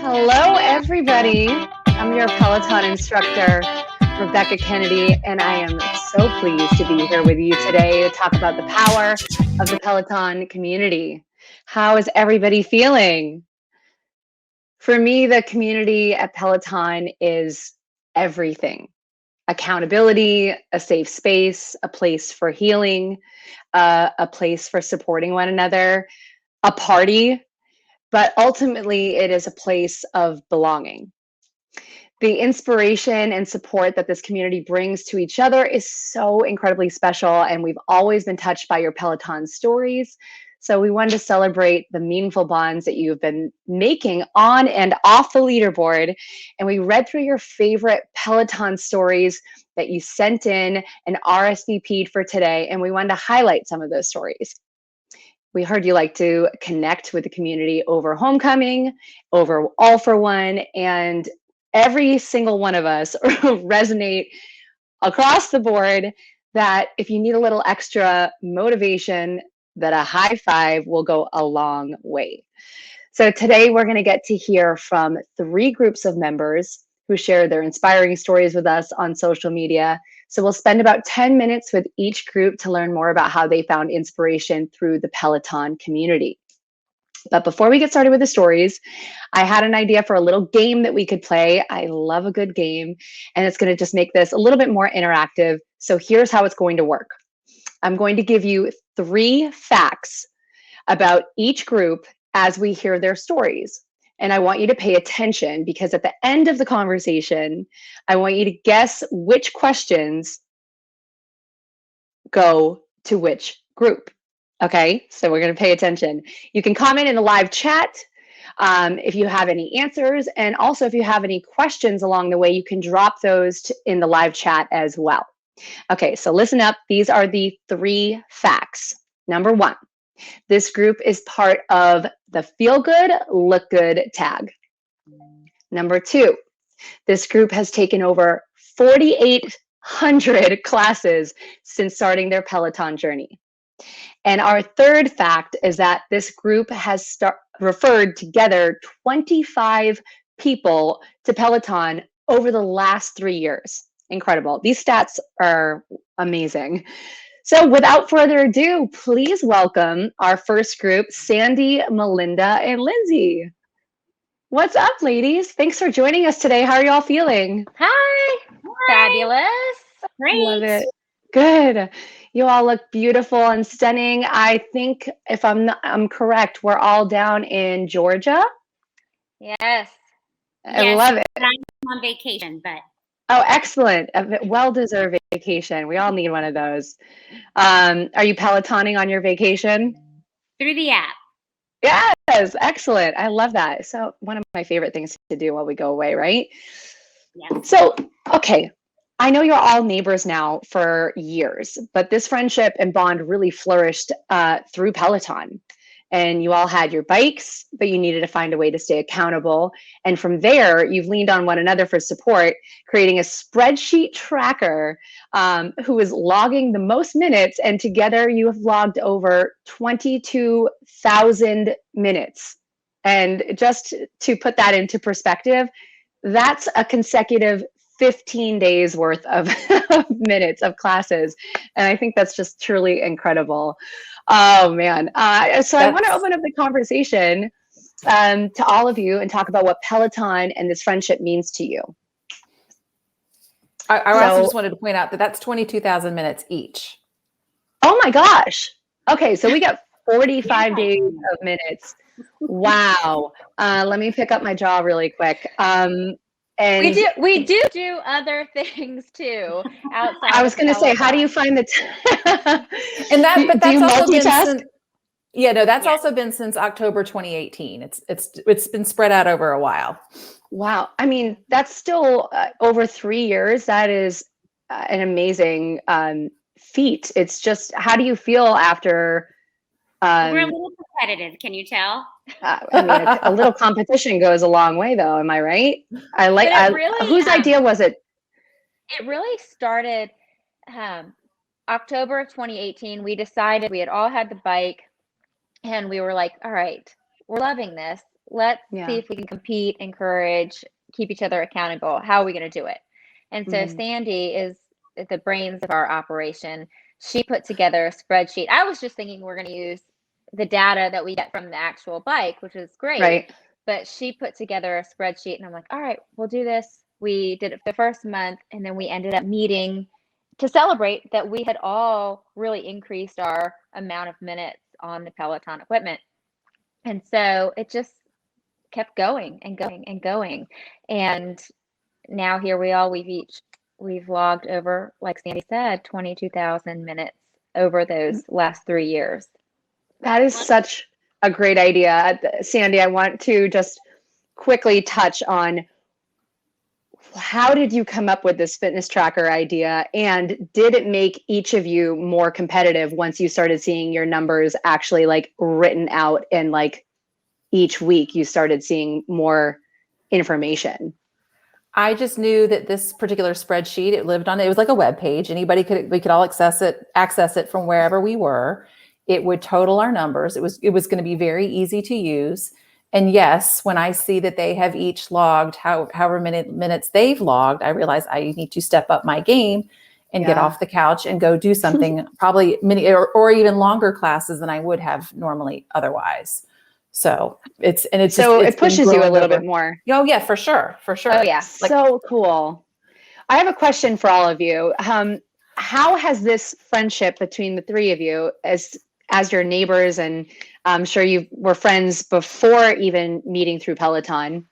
Hello, everybody. I'm your Peloton instructor, Rebecca Kennedy, and I am so pleased to be here with you today to talk about the power of the Peloton community. How is everybody feeling? For me, the community at Peloton is everything. Accountability, a safe space, a place for healing, a place for supporting one another, a party, but ultimately it is a place of belonging. The inspiration and support that this community brings to each other is so incredibly special, and we've always been touched by your Peloton stories. So we wanted to celebrate the meaningful bonds that you've been making on and off the leaderboard. And we read through your favorite Peloton stories that you sent in and RSVP'd for today, and we wanted to highlight some of those stories. We heard you like to connect with the community over homecoming, over all for one, and every single one of us resonate across the board that if you need a little extra motivation, that a high five will go a long way. So today we're going to get to hear from 3 groups of members who share their inspiring stories with us on social media. So we'll spend about 10 minutes with each group to learn more about how they found inspiration through the Peloton community. But before we get started with the stories, I had an idea for a little game that we could play. I love a good game, and it's going to just make this a little bit more interactive. So here's how it's going to work. I'm going to give you 3 facts about each group as we hear their stories. And I want you to pay attention because at the end of the conversation, I want you to guess which questions go to which group. Okay, so we're going to pay attention. You can comment in the live chat if you have any answers. And also, if you have any questions along the way, you can drop those in the live chat as well. Okay, so listen up. These are the 3 facts. Number 1, this group is part of the Feel Good, Look Good tag. Number 2, this group has taken over 4,800 classes since starting their Peloton journey. And our 3rd fact is that this group has referred together 25 people to Peloton over the last 3 years. Incredible. These stats are amazing. So without further ado, please welcome our first group, Sandy, Melinda, and Lindsay. What's up, ladies? Thanks for joining us today. How are you all feeling? Hi. Fabulous. Great. Love it. Good. You all look beautiful and stunning. I think if I'm correct, we're all down in Georgia. Yes. I love it. I'm on vacation, but. Oh, excellent. A well-deserved vacation. We all need one of those. Are you Pelotoning on your vacation? Through the app. Yes, excellent. I love that. So one of my favorite things to do while we go away, right? Yeah. So, okay. I know you're all neighbors now for years, but this friendship and bond really flourished through Peloton. And you all had your bikes, but you needed to find a way to stay accountable. And from there, you've leaned on one another for support, creating a spreadsheet tracker who is logging the most minutes. And together you have logged over 22,000 minutes. And just to put that into perspective, that's a consecutive 15 days worth of minutes of classes. And I think that's just truly incredible. Oh, man. So I want to open up the conversation to all of you and talk about what Peloton and this friendship means to you. I also just wanted to point out that that's 22,000 minutes each. Oh, my gosh. Okay, so we got 45 days of minutes. Wow. Let me pick up my jaw really quick. And we do other things too outside. I was going to say, how do you find the and that? But that's also multitask? That's also been since October 2018. It's been spread out over a while. Wow, I mean that's still over 3 years. That is an amazing feat. It's just, how do you feel after? We're a little competitive. Can you tell? I mean, a little competition goes a long way, though. Am I right? Whose idea was it? It really started October of 2018. We decided, we had all had the bike, and we were like, all right, we're loving this. Let's Yeah. see if we can compete, encourage, keep each other accountable. How are we going to do it? And so Sandy is the brains of our operation. She put together a spreadsheet. I was just thinking we're going to use the data that we get from the actual bike, which is great. Right. But she put together a spreadsheet, and I'm like, all right, we'll do this. We did it for the first month, and then we ended up meeting to celebrate that we had all really increased our amount of minutes on the Peloton equipment. And so it just kept going and going and going. And now here we are, we've logged over, like Sandy said, 22,000 minutes over those last 3 years. That is such a great idea. Sandy, I want to just quickly touch on, how did you come up with this fitness tracker idea? And did it make each of you more competitive once you started seeing your numbers actually like written out, and like each week you started seeing more information? I just knew that this particular spreadsheet, it was like a web page. We could all access it from wherever we were. It would total our numbers. It was going to be very easy to use. And yes, when I see that they have each logged however many minutes they've logged, I realize I need to step up my game and get off the couch and go do something, probably many or even longer classes than I would have normally otherwise. So it pushes you a little bit more. Oh yeah, for sure. Oh yeah. So cool. I have a question for all of you. How has this friendship between the three of you, as your neighbors, and I'm sure you were friends before even meeting through Peloton,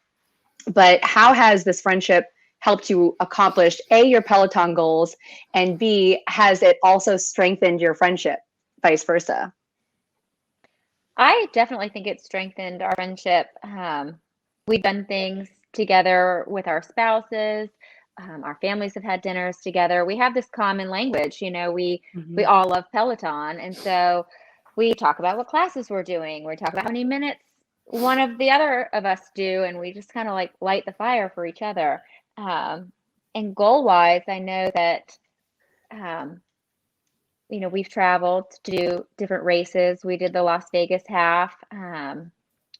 but how has this friendship helped you accomplish A, your Peloton goals, and B, has it also strengthened your friendship, vice versa? I definitely think it strengthened our friendship. We've done things together with our spouses. Our families have had dinners together. We have this common language. We all love Peloton. And so we talk about what classes we're doing. We talk about how many minutes one of the other of us do. And we just kind of like light the fire for each other. And goal-wise, I know that, we've traveled to do different races. We did the Las Vegas half.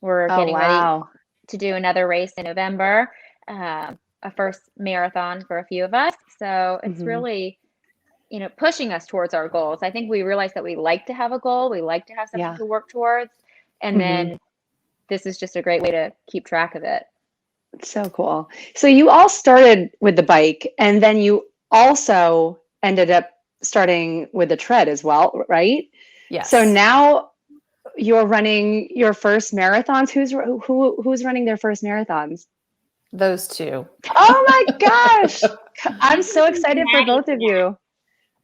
We're getting ready to do another race in November, a first marathon for a few of us. So it's really, pushing us towards our goals. I think we realize that we like to have a goal. We like to have something to work towards. And then this is just a great way to keep track of it. So cool. So you all started with the bike, and then you also ended up starting with the tread as well, right? Yes. So now you're running your first marathons. Who's running their first marathons? Those two. Oh my gosh. I'm so excited for both of you.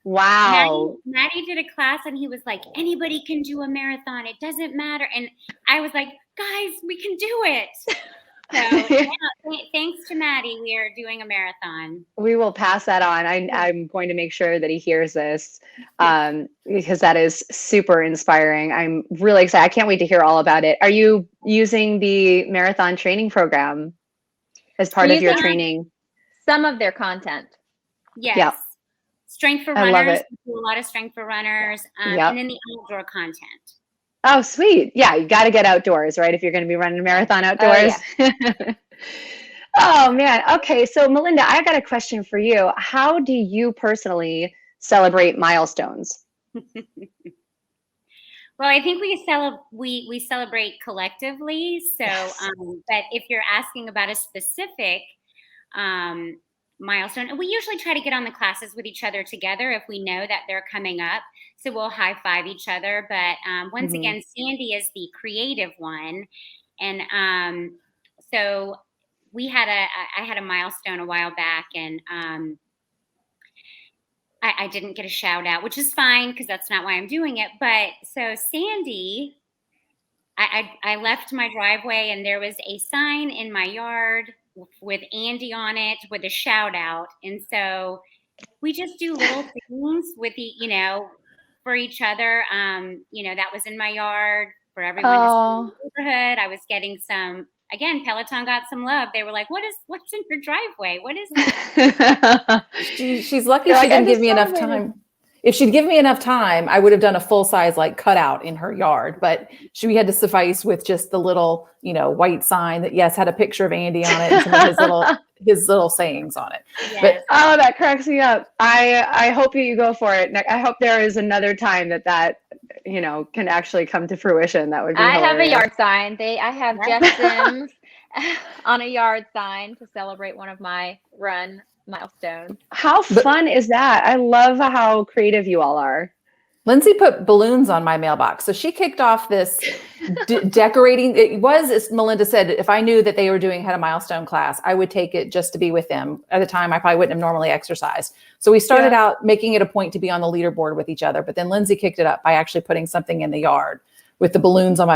Wow. Maddie did a class and he was like, anybody can do a marathon. It doesn't matter. And I was like, guys, we can do it. So thanks to Maddie, we are doing a marathon. We will pass that on. I'm going to make sure that he hears this, because that is super inspiring. I'm really excited. I can't wait to hear all about it. Are you using the marathon training program as part of your training? Some of their content. Yes. Yep. Strength for I love runners. it. We do a lot of strength for runners, and then the outdoor content. Oh, sweet. Yeah, you got to get outdoors, right? If you're going to be running a marathon outdoors. Oh, yeah. Oh, man. Okay. So, Melinda, I got a question for you. How do you personally celebrate milestones? Well, I think we celebrate collectively. So, but if you're asking about a specific milestone, and we usually try to get on the classes with each other together if we know that they're coming up. So we'll high five each other. But once again, Sandy is the creative one, and so I had a milestone a while back, and I didn't get a shout out, which is fine because that's not why I'm doing it. But so Sandy, I left my driveway and there was a sign in my yard with Andy on it with a shout out. And so we just do little things with for each other. That was in my yard for everyone to see in the neighborhood. I was getting again, Peloton got some love. They were like, what's in your driveway? What is that? She's lucky she didn't give me enough time. if she'd given me enough time, I would have done a full size like cutout in her yard. But we had to suffice with just the little, white sign that had a picture of Andy on it and some of his little sayings on it. Yes. But Oh, that cracks me up. I hope you go for it. I hope there is another time that can actually come to fruition. That would be hilarious. have a yard sign. I have Yeah. Jeff Sims on a yard sign to celebrate one of my run milestones. How fun is that? I love how creative you all are. Lindsay put balloons on my mailbox. So she kicked off this decorating. It was, as Melinda said, if I knew that they had a milestone class, I would take it just to be with them. At the time, I probably wouldn't have normally exercised. So we started out making it a point to be on the leaderboard with each other. But then Lindsay kicked it up by actually putting something in the yard with the balloons on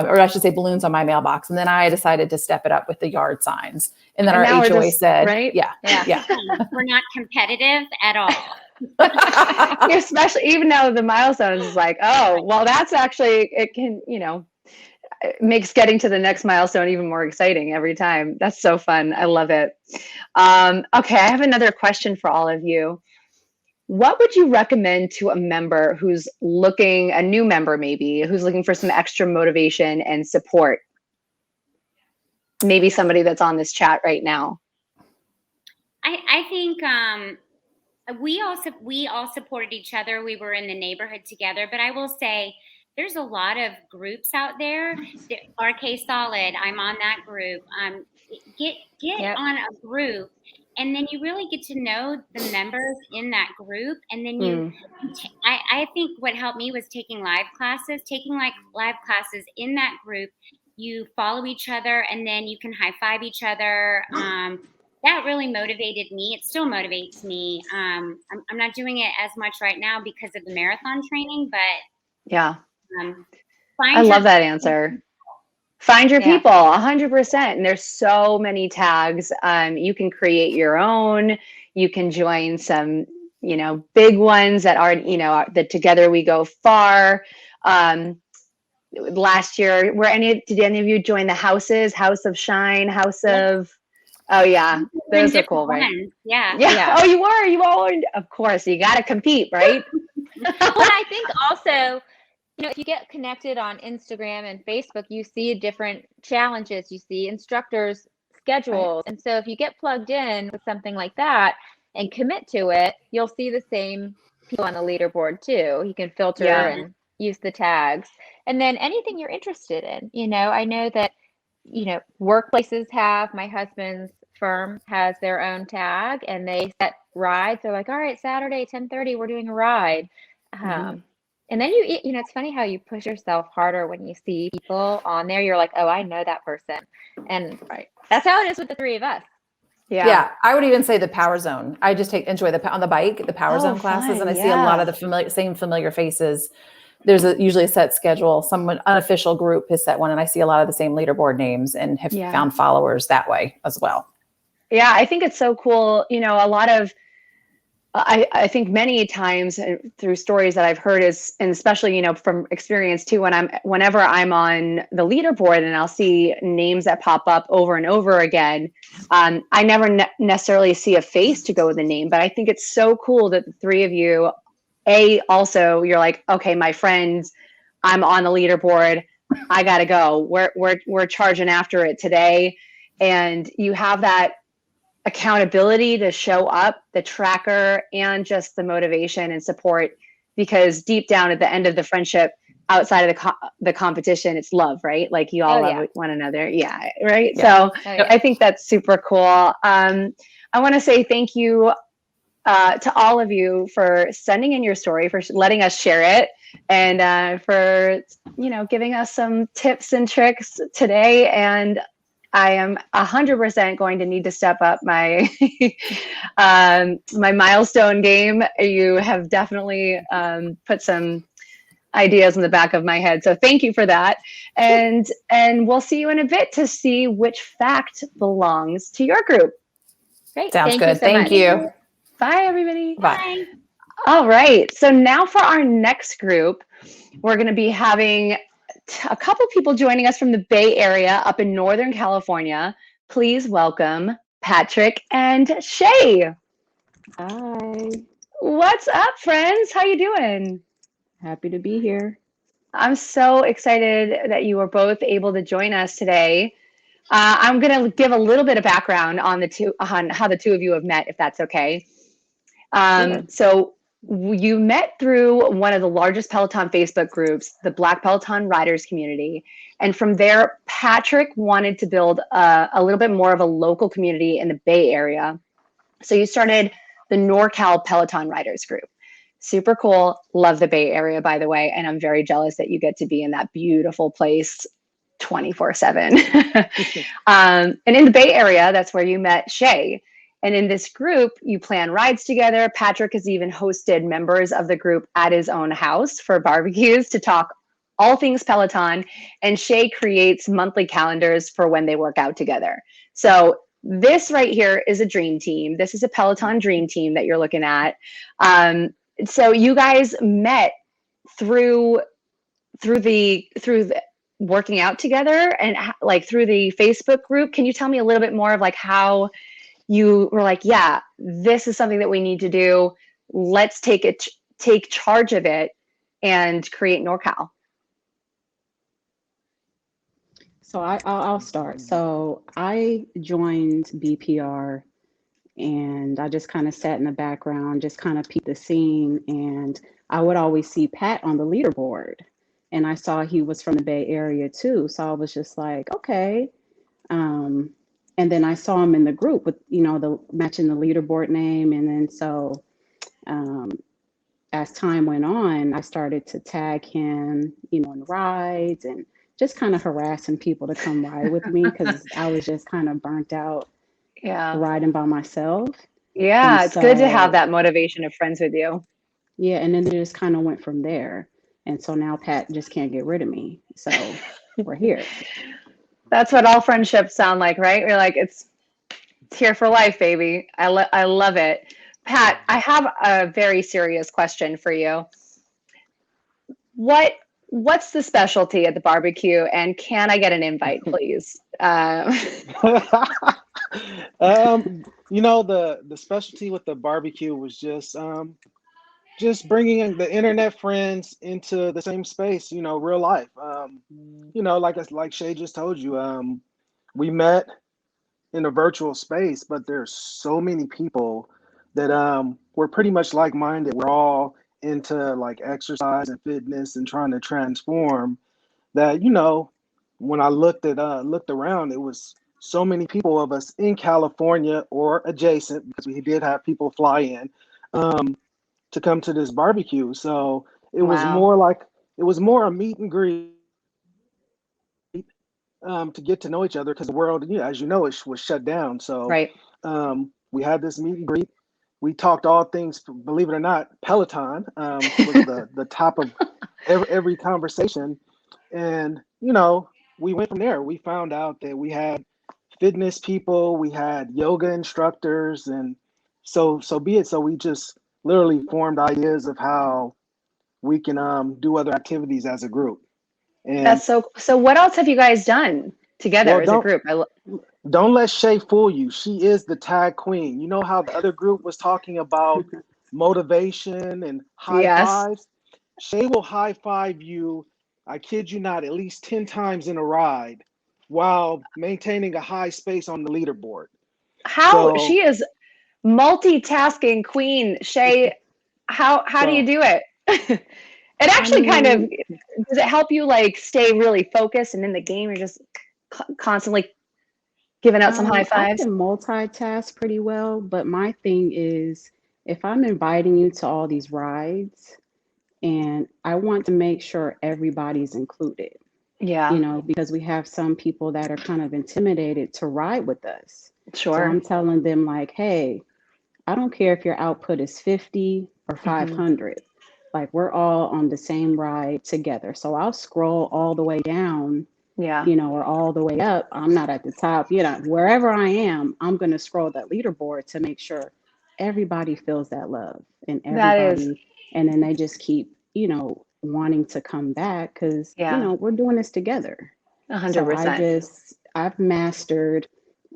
balloons on my mailbox. And then I decided to step it up with the yard signs. And then our HOA said, right? Yeah. We're not competitive at all. Especially even though the milestones is like, oh, well, that's actually, it can, it makes getting to the next milestone even more exciting every time. That's so fun. I love it. Okay, I have another question for all of you. What would you recommend to a member a new member maybe, who's looking for some extra motivation and support? Maybe somebody that's on this chat right now. I think we all supported each other. We were in the neighborhood together, but I will say there's a lot of groups out there. RK Solid, I'm on that group. Get on a group, and then you really get to know the members in that group. And then I think what helped me was taking live classes in that group. You follow each other, and then you can high five each other. That really motivated me. It still motivates me. I'm not doing it as much right now because of the marathon training, but I love that answer. Find your people, 100%. And there's so many tags. You can create your own. You can join some, big ones that are, that together we go far. Last year, did any of you join the houses? House of Shine, House of... Oh yeah, those are cool, right? Yeah. Oh, you all were, of course. You got to compete, right? Well, I think also, if you get connected on Instagram and Facebook, you see different challenges. You see instructors' schedules, and so if you get plugged in with something like that and commit to it, you'll see the same people on the leaderboard too. You can filter and use the tags, and then anything you're interested in. I know that. Workplaces have, my husband's firm has their own tag, and they set rides. They're like, all right, Saturday, 10:30, we're doing a ride. And then it's funny how you push yourself harder when you see people on there. You're like, oh, I know that person. And that's how it is with the three of us. Yeah. I would even say the Power Zone. I just enjoy on the bike, the Power Zone classes, and I see a lot of the same familiar faces. There's usually a set schedule. Someone unofficial group has set one, and I see a lot of the same leaderboard names and have found followers that way as well. Yeah, I think it's so cool. A lot of, I think many times through stories that I've heard and especially, from experience too, whenever I'm on the leaderboard and I'll see names that pop up over and over again, I never necessarily see a face to go with the name, but I think it's so cool that the three of you, also you're like, okay, my friends, I'm on the leaderboard. I gotta go. We're charging after it today. And you have that accountability to show up, the tracker, and just the motivation and support, because deep down at the end of the friendship, outside of the competition, it's love, right? Like you all love one another. Yeah. Right. Yeah. So I think that's super cool. I want to say thank you to all of you for sending in your story, for letting us share it, and for giving us some tips and tricks today. And I am 100% going to need to step up my my milestone game. You have definitely put some ideas in the back of my head, so thank you for that. And we'll see you in a bit to see which fact belongs to your group. Great. Sounds good. Thank you. Bye, everybody. Bye. All right. So now for our next group, we're going to be having a couple people joining us from the Bay Area up in Northern California. Please welcome Patrick and Shay. Hi. What's up, friends? How you doing? Happy to be here. I'm so excited that you were both able to join us today. I'm going to give a little bit of background on on how the two of you have met, if that's okay. Sure. So you met through one of the largest Peloton Facebook groups, the Black Peloton Riders community. And from there, Patrick wanted to build a little bit more of a local community in the Bay Area. So you started the NorCal Peloton Riders group. Super cool. Love the Bay Area, by the way. And I'm very jealous that you get to be in that beautiful place 24/7. And in the Bay Area, that's where you met Shay. And in this group, you plan rides together. Patrick has even hosted members of the group at his own house for barbecues to talk all things Peloton. And Shay creates monthly calendars for when they work out together. So this right here is a dream team. This is a Peloton dream team that you're looking at. So you guys met through the working out together and like through the Facebook group. Can you tell me a little bit more of like how you were like, yeah, this is something that we need to do. Let's take charge of it and create NorCal. So I'll start. So I joined BPR and I just kind of sat in the background, just kind of peeked the scene. And I would always see Pat on the leaderboard. And I saw he was from the Bay Area too. So I was just like, okay. And then I saw him in the group with, the matching the leaderboard name. And then so as time went on, I started to tag him, in rides and just kind of harassing people to come ride with me because I was just kind of burnt out riding by myself. Yeah, And it's good to have so, that motivation of friends with you. yeah, and then it just kind of went from there. And so now Pat just can't get rid of me. So we're here. That's what all friendships sound like, right? You're like, it's here for life, baby. I love it. Pat, I have a very serious question for you. What's the specialty at the barbecue, and can I get an invite, please? The specialty with the barbecue was just bringing the internet friends into the same space, real life. Like Shay just told you, we met in a virtual space, but there's so many people that we're pretty much like-minded. We're all into like exercise and fitness and trying to transform that, when I looked around, it was so many people of us in California or adjacent, because we did have people fly in to come to this barbecue. So it was more a meet and greet to get to know each other, because the world, as you know, it was shut down. So Right. we had this meet and greet. We talked all things, believe it or not, Peloton was the top of every conversation. And, we went from there. We found out that we had fitness people, we had yoga instructors, and so be it. So we just literally formed ideas of how we can do other activities as a group. And That's so what else have you guys done together as a don't group? don't let Shay fool you. She is the tag queen. You know how the other group was talking about motivation and high Yes. fives? Shay will high five you, I kid you not, at least 10 times in a ride while maintaining a high space on the leaderboard. How So- she is multitasking queen, Shay. How do you do it? It actually kind of, does it help you like stay really focused and in the game you're just constantly giving out some high I fives? can multitask pretty well, but my thing is if I'm inviting you to all these rides and I want to make sure everybody's included, Yeah, because we have some people that are kind of intimidated to ride with us. So sure. I'm telling them like, hey, I don't care if your output is 50 or 500. Like we're all on the same ride together. So I'll scroll all the way down, Yeah, or all the way up. I'm not at the top, wherever I am, I'm going to scroll that leaderboard to make sure everybody feels that love and that is, everybody. And then they just keep, wanting to come back because, yeah, we're doing this together. So 100%. I've mastered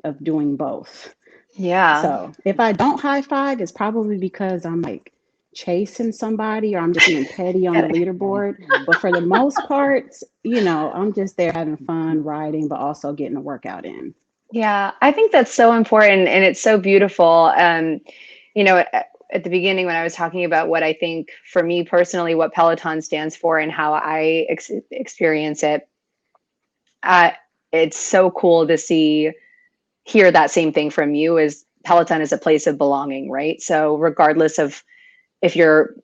of doing both. Yeah, So if I don't high five, it's probably because I'm like chasing somebody or I'm just being petty on the leaderboard. But for the most part, I'm just there having fun riding, but also getting a workout in. Yeah, I think that's so important and it's so beautiful. At the beginning when I was talking about what I think for me personally, what Peloton stands for and how I experience it, it's so cool to hear that same thing from you. Is Peloton is a place of belonging, right? So regardless of if you're,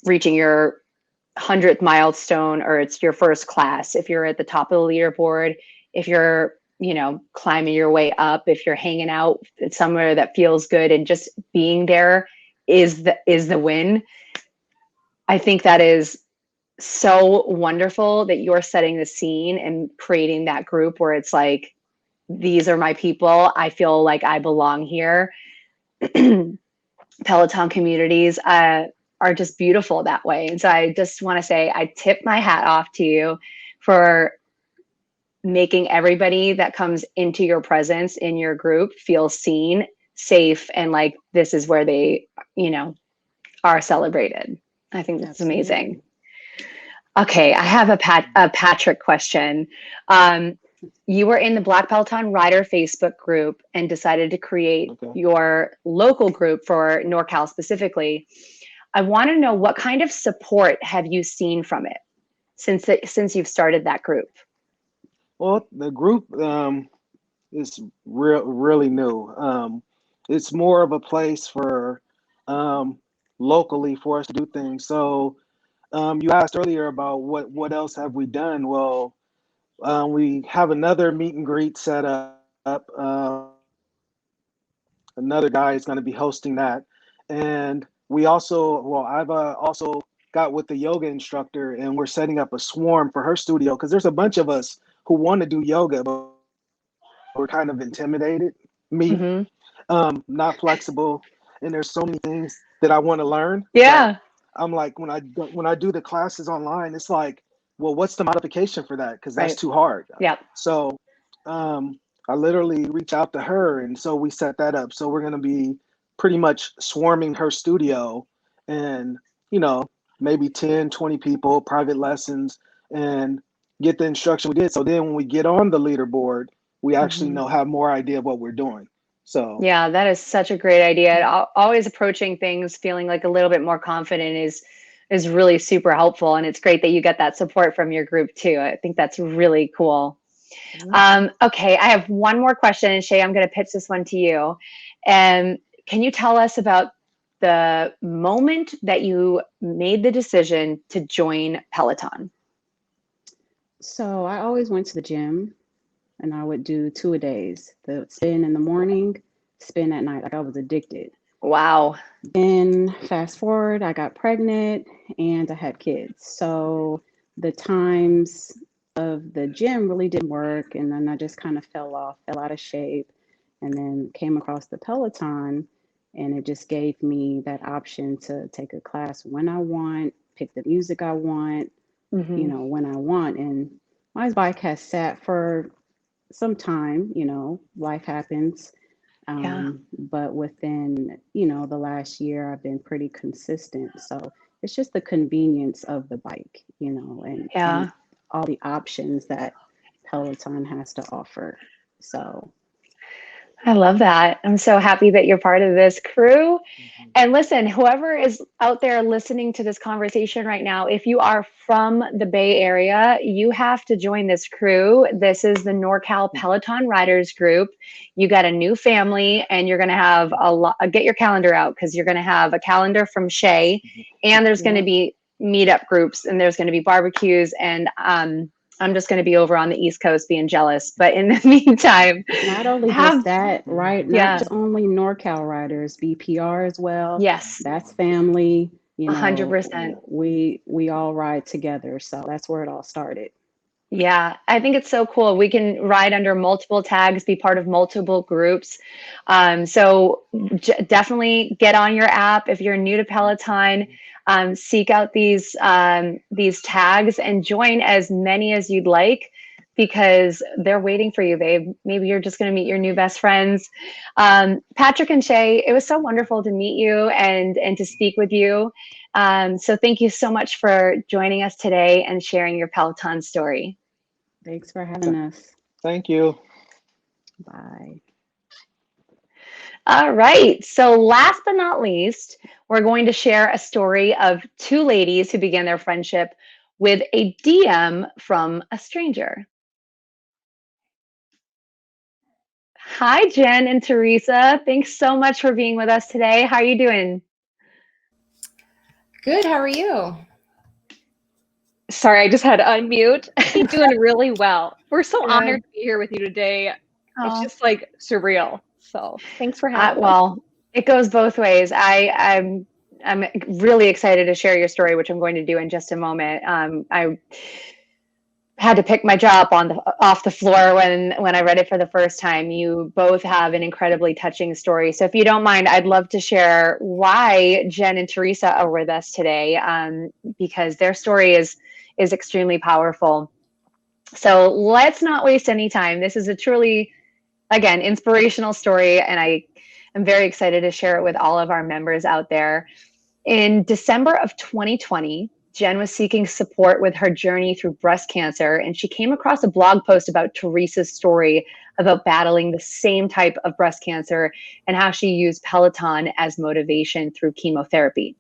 reaching your 100th milestone or it's your first class, if you're at the top of the leaderboard, if you're, climbing your way up, if you're hanging out somewhere that feels good and just being there is the win. I think that is so wonderful that you're setting the scene and creating that group where it's like, these are my people. I feel like I belong here. Peloton communities are just beautiful that way. And so I just want to say, I tip my hat off to you for making everybody that comes into your presence in your group feel seen, safe, and like this is where they, are celebrated. I think that's amazing. Okay, I have a Patrick question. You were in the Black Peloton Rider Facebook group and decided to create your local group for NorCal specifically. I want to know, what kind of support have you seen from it since you've started that group? Well, the group is really new. It's more of a place for locally for us to do things. So you asked earlier about what else have we done? Well, we have another meet and greet set up. Another guy is going to be hosting that. And we also, I've also got with the yoga instructor and we're setting up a swarm for her studio because there's a bunch of us who want to do yoga, but we're kind of intimidated. Me, not flexible. And there's so many things that I want to learn. Yeah. I'm like, when I do the classes online, it's like, well, what's the modification for that? Because that's too hard. Yeah. So I literally reach out to her. And so we set that up. So we're going to be pretty much swarming her studio and, maybe 10, 20 people, private lessons, and get the instruction we did. So then when we get on the leaderboard, we actually have more idea of what we're doing. So yeah, that is such a great idea. Always approaching things feeling like a little bit more confident is really super helpful. And it's great that you get that support from your group too. I think that's really cool. Okay, I have one more question, and Shay, I'm going to pitch this one to you. And can you tell us about the moment that you made the decision to join Peloton? So I always went to the gym and I would do 2-a-days, the spin in the morning, spin at night. Like I was addicted. Wow. Then fast forward, I got pregnant and I had kids. So the times of the gym really didn't work. And then I just kind of fell out of shape, and then came across the Peloton, and it just gave me that option to take a class when I want, pick the music I want, when I want. And my bike has sat for some time, life happens. But within, the last year, I've been pretty consistent. So it's just the convenience of the bike, and all the options that Peloton has to offer. So I love that. I'm so happy that you're part of this crew. And listen, whoever is out there listening to this conversation right now, if you are from the Bay Area, you have to join this crew. This is the NorCal Peloton Riders group. You got a new family, and you're going to have get your calendar out, because you're going to have a calendar from Shay, and there's going to be meetup groups, and there's going to be barbecues, and I'm just going to be over on the East Coast being jealous. But in the meantime, not only just that, right? Not just only NorCal riders, BPR as well. Yes. That's family. 100%. We all ride together. So that's where it all started. Yeah, I think it's so cool. We can ride under multiple tags, be part of multiple groups. So definitely get on your app. If you're new to Peloton, seek out these tags and join as many as you'd like. because they're waiting for you, babe. Maybe you're just going to meet your new best friends. Patrick and Shay, it was so wonderful to meet you and to speak with you. So thank you so much for joining us today and sharing your Peloton story. Thanks for having us. Thank you. Bye. All right. So last but not least, we're going to share a story of two ladies who began their friendship with a DM from a stranger. Hi, Jen and Teresa. Thanks so much for being with us today. How are you doing? Good. How are you? Sorry, I just had to unmute. Doing really well. We're so Good. honored to be here with you today. It's just like surreal. So thanks for having us. Well, it goes both ways. I'm really excited to share your story, which I'm going to do in just a moment. I had to pick my jaw up off the floor when I read it for the first time. You both have an incredibly touching story. So if you don't mind, I'd love to share why Jen and Teresa are with us today, because their story is extremely powerful. So let's not waste any time. This is a truly, again, inspirational story, and I am very excited to share it with all of our members out there. In December of 2020, Jen was seeking support with her journey through breast cancer, and she came across a blog post about Teresa's story about battling the same type of breast cancer and how she used Peloton as motivation through chemotherapy.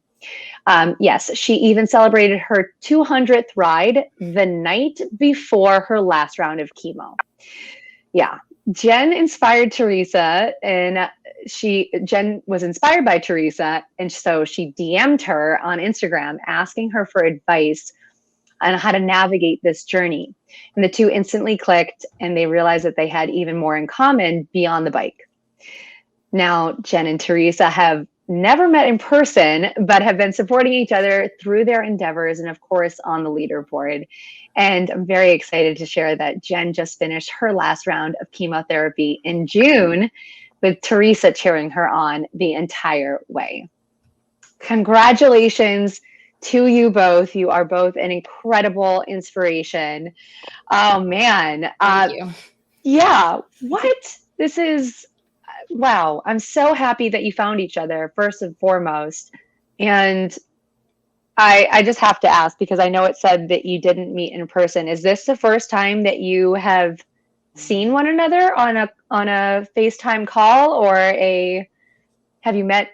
Yes, she even celebrated her 200th ride the night before her last round of chemo. Yeah, Jen inspired Teresa, and Jen was inspired by Teresa, and so she DM'd her on Instagram asking her for advice on how to navigate this journey. And the two instantly clicked, and they realized that they had even more in common beyond the bike. Now, Jen and Teresa have never met in person, but have been supporting each other through their endeavors and, of course, on the leaderboard. And I'm very excited to share that Jen just finished her last round of chemotherapy in June, with Teresa cheering her on the entire way. Congratulations to you both. You are both an incredible inspiration. Oh, man. Thank you. Yeah. What? This is... Wow, I'm so happy that you found each other, first and foremost. And I just have to ask, because I know it said that you didn't meet in person. Is this the first time that you have seen one another on a FaceTime call, or have you met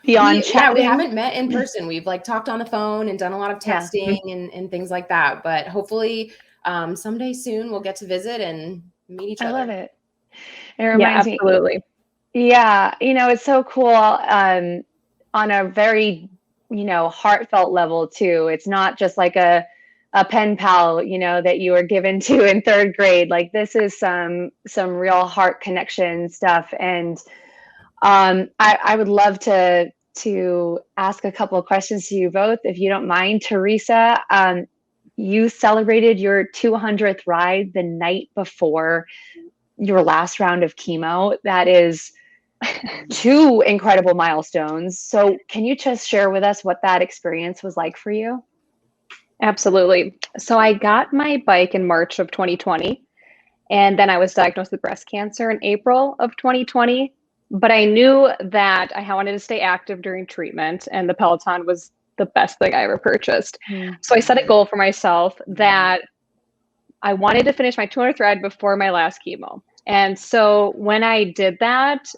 beyond chat? Yeah, we haven't met in person. We've talked on the phone and done a lot of texting and things like that. But hopefully someday soon we'll get to visit and meet each other. I love it. It reminds me. Absolutely. Yeah, it's so cool on a very, heartfelt level too. It's not just like a pen pal, that you were given to in third grade. Like, this is some real heart connection stuff. And I would love to ask a couple of questions to you both, if you don't mind. Teresa, you celebrated your 200th ride the night before your last round of chemo. That is two incredible milestones. So can you just share with us what that experience was like for you? Absolutely. So I got my bike in March of 2020, and then I was diagnosed with breast cancer in April of 2020. But I knew that I wanted to stay active during treatment, and the Peloton was the best thing I ever purchased. So I set a goal for myself that I wanted to finish my 200th ride before my last chemo. And so when I did that,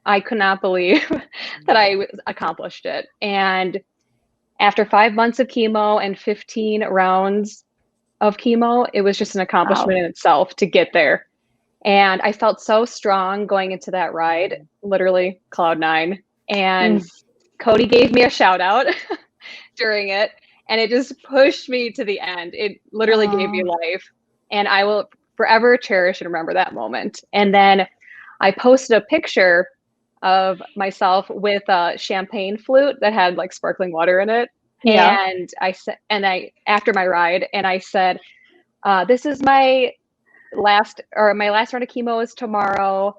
I could not believe that I accomplished it. And after 5 months of chemo and 15 rounds of chemo, it was just an accomplishment in itself to get there. And I felt so strong going into that ride, literally cloud nine. And Cody gave me a shout out during it, and it just pushed me to the end. It literally gave me life. And I will forever cherish and remember that moment. And then I posted a picture of myself with a champagne flute that had sparkling water in it. Yeah. And I after my ride, and I said, this is my last round of chemo is tomorrow,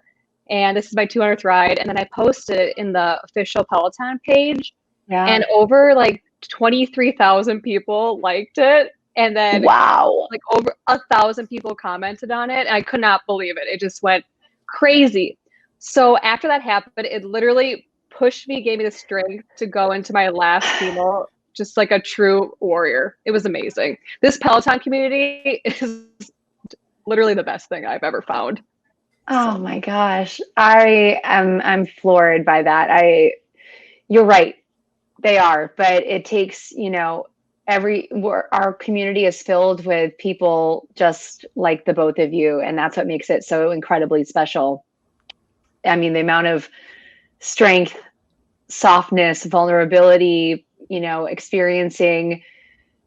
and this is my 200th ride. And then I posted it in the official Peloton page, and over 23,000 people liked it. And then Wow. like over 1,000 people commented on it. And I could not believe it. It just went crazy. So after that happened, it literally pushed me, gave me the strength to go into my last chemo just like a true warrior. It was amazing. This Peloton community is literally the best thing I've ever found. Oh my gosh. I'm floored by that. You're right. They are, but it takes, our community is filled with people just like the both of you, and that's what makes it so incredibly special. I mean, the amount of strength, softness, vulnerability, experiencing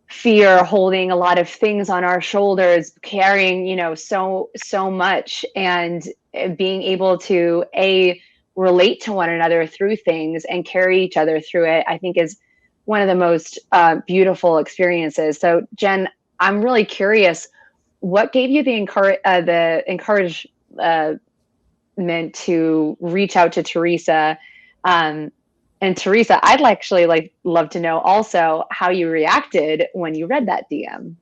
fear, holding a lot of things on our shoulders, carrying, so much, and being able to relate to one another through things and carry each other through it, I think is one of the most beautiful experiences. So Jen, I'm really curious, what gave you the encouragement to reach out to Teresa? And Teresa, I'd actually love to know also how you reacted when you read that DM.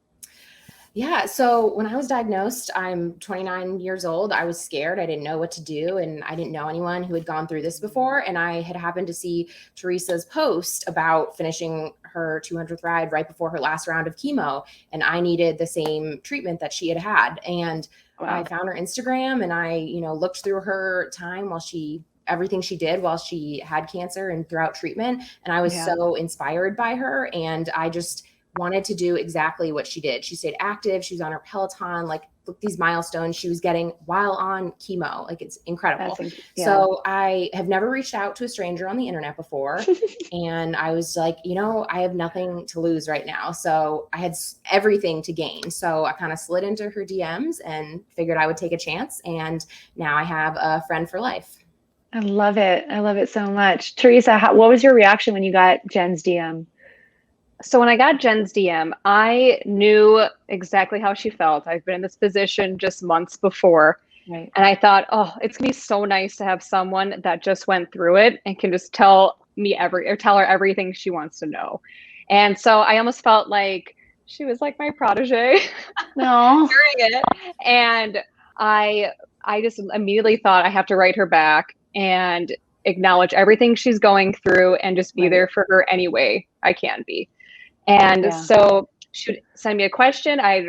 Yeah. So when I was diagnosed, I'm 29 years old. I was scared. I didn't know what to do. And I didn't know anyone who had gone through this before. And I had happened to see Teresa's post about finishing her 200th ride right before her last round of chemo. And I needed the same treatment that she had had. And I found her Instagram, and I, looked through her time everything she did while she had cancer and throughout treatment. And I was so inspired by her. And I just wanted to do exactly what she did. She stayed active. She was on her Peloton, look, these milestones she was getting while on chemo. It's incredible. So I have never reached out to a stranger on the internet before. And I was like, I have nothing to lose right now. So I had everything to gain. So I kind of slid into her DMs and figured I would take a chance. And now I have a friend for life. I love it. I love it so much. Teresa, what was your reaction when you got Jen's DM? So when I got Jen's DM, I knew exactly how she felt. I've been in this position just months before. Right. And I thought, oh, it's gonna be so nice to have someone that just went through it and can just tell her everything she wants to know. And so I almost felt like she was like my protege No. during it. And I just immediately thought I have to write her back and acknowledge everything she's going through and just be there for her any way I can be. And so she would send me a question, I'd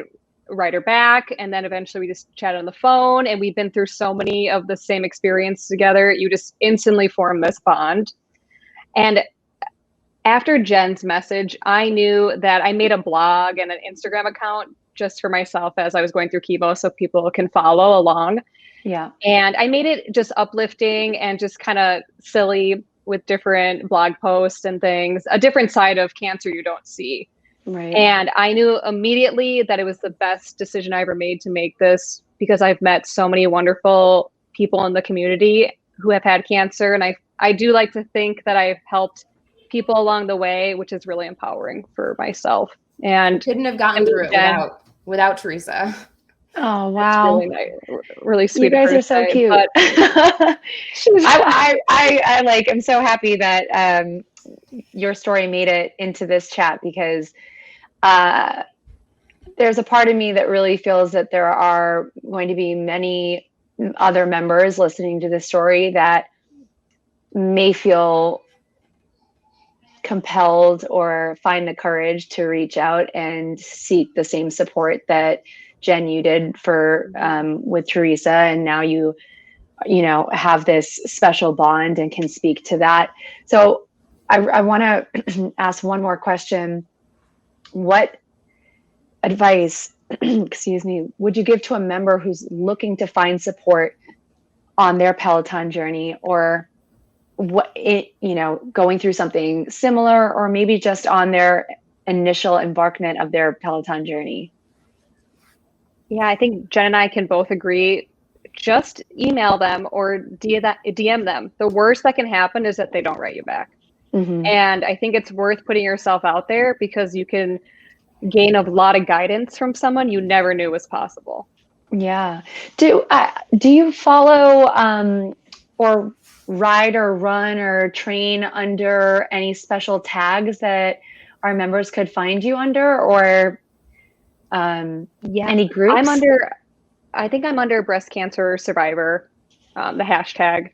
write her back, and then eventually we just chat on the phone, and we've been through so many of the same experience together. You just instantly form this bond. And after Jen's message, I knew that I made a blog and an Instagram account just for myself as I was going through chemo so people can follow along. Yeah. And I made it just uplifting and just kind of silly with different blog posts and things, a different side of cancer you don't see. Right. And I knew immediately that it was the best decision I ever made to make this, because I've met so many wonderful people in the community who have had cancer. And I do like to think that I've helped people along the way, which is really empowering for myself. And couldn't have gotten through it without Teresa. Oh, wow. Really nice, really sweet. You guys are so cute. I'm so happy that your story made it into this chat, because there's a part of me that really feels that there are going to be many other members listening to this story that may feel compelled or find the courage to reach out and seek the same support that Jen, you did with Teresa, and now you have this special bond and can speak to that. So I want to ask one more question. What advice, excuse me, would you give to a member who's looking to find support on their Peloton journey, or going through something similar, or maybe just on their initial embarkment of their Peloton journey? Yeah, I think Jen and I can both agree. Just email them or DM them. The worst that can happen is that they don't write you back. Mm-hmm. And I think it's worth putting yourself out there, because you can gain a lot of guidance from someone you never knew was possible. Yeah. Do you follow or ride or run or train under any special tags that our members could find you under, or Yeah. Any groups? I think I'm under breast cancer survivor, the hashtag.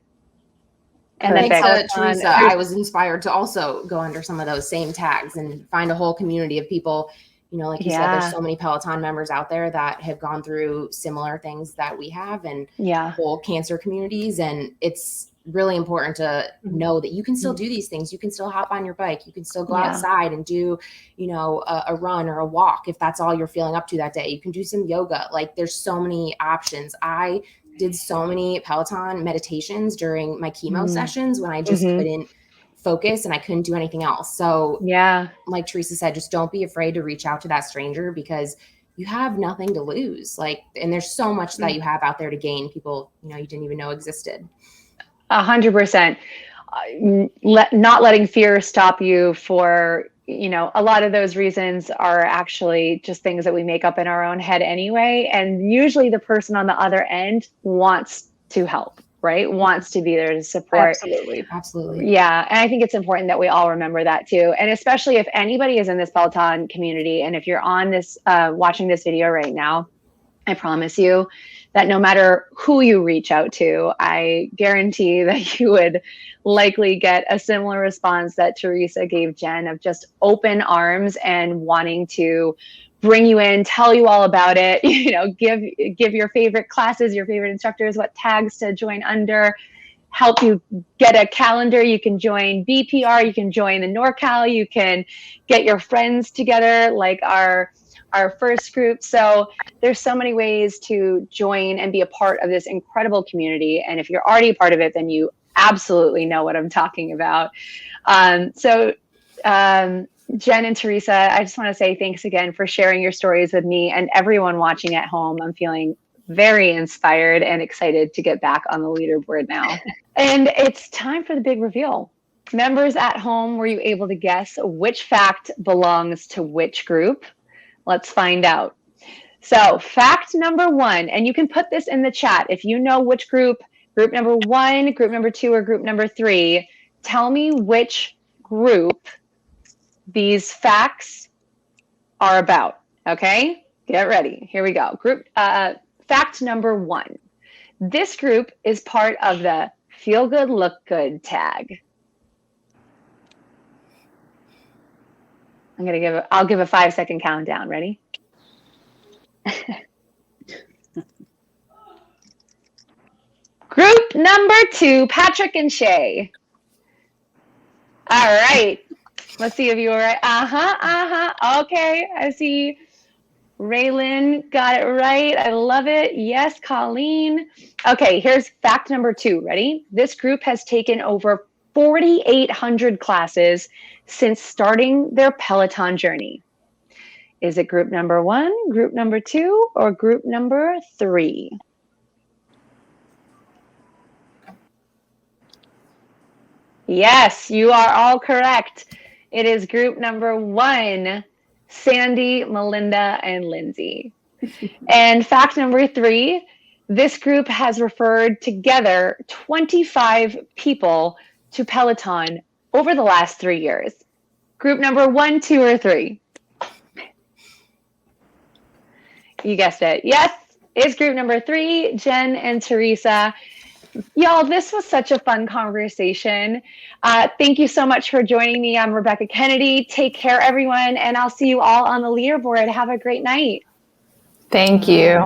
And then Thanks to Peloton, Teresa, I was inspired to also go under some of those same tags and find a whole community of people. Like you said, Yeah. there's so many Peloton members out there that have gone through similar things that we have, and Yeah. whole cancer communities. And it's really important to know that you can still do these things. You can still hop on your bike. You can still go Yeah. outside and do, a run or a walk if that's all you're feeling up to that day. You can do some yoga. Like, there's so many options. I did so many Peloton meditations during my chemo sessions when I just couldn't focus and I couldn't do anything else. So Yeah. like Teresa said, just don't be afraid to reach out to that stranger, because you have nothing to lose. And there's so much that you have out there to gain, people, you didn't even know existed. 100%. Not letting fear stop you for, a lot of those reasons are actually just things that we make up in our own head anyway. And usually the person on the other end wants to help, right? Wants to be there to support. Absolutely. Yeah. And I think it's important that we all remember that too. And especially if anybody is in this Peloton community, and if you're on this, watching this video right now, I promise you that no matter who you reach out to, I guarantee that you would likely get a similar response that Teresa gave Jen, of just open arms and wanting to bring you in, tell you all about it, give your favorite classes, your favorite instructors, what tags to join under, help you get a calendar. You can join BPR, you can join the NorCal, you can get your friends together like our first group. So there's so many ways to join and be a part of this incredible community. And if you're already a part of it, then you absolutely know what I'm talking about. Jen and Teresa, I just want to say thanks again for sharing your stories with me and everyone watching at home. I'm feeling very inspired and excited to get back on the leaderboard now. And it's time for the big reveal. Members at home, were you able to guess which fact belongs to which group? Let's find out. So fact number 1, and you can put this in the chat if you know which group number 1, group number 2, or group number 3, tell me which group these facts are about. Okay, get ready. Here we go. Fact number 1. This group is part of the Feel Good, Look Good tag. I'll give a 5-second countdown. Ready? Group number 2, Patrick and Shay. All right. Let's see if you were right. Okay. I see Raylan got it right. I love it. Yes, Colleen. Okay, here's fact number 2. Ready? This group has taken over 4,800 classes since starting their Peloton journey. Is it group number 1, group number 2, or group number 3? Yes, you are all correct. It is group number 1, Sandy, Melinda, and Lindsay. And fact number 3, this group has referred together 25 people to Peloton over the last 3 years. Group number 1, 2, or 3? You guessed it. Yes, it's group number 3, Jen and Teresa. Y'all, this was such a fun conversation. Thank you so much for joining me. I'm Rebecca Kennedy. Take care, everyone, and I'll see you all on the leaderboard. Have a great night. Thank you.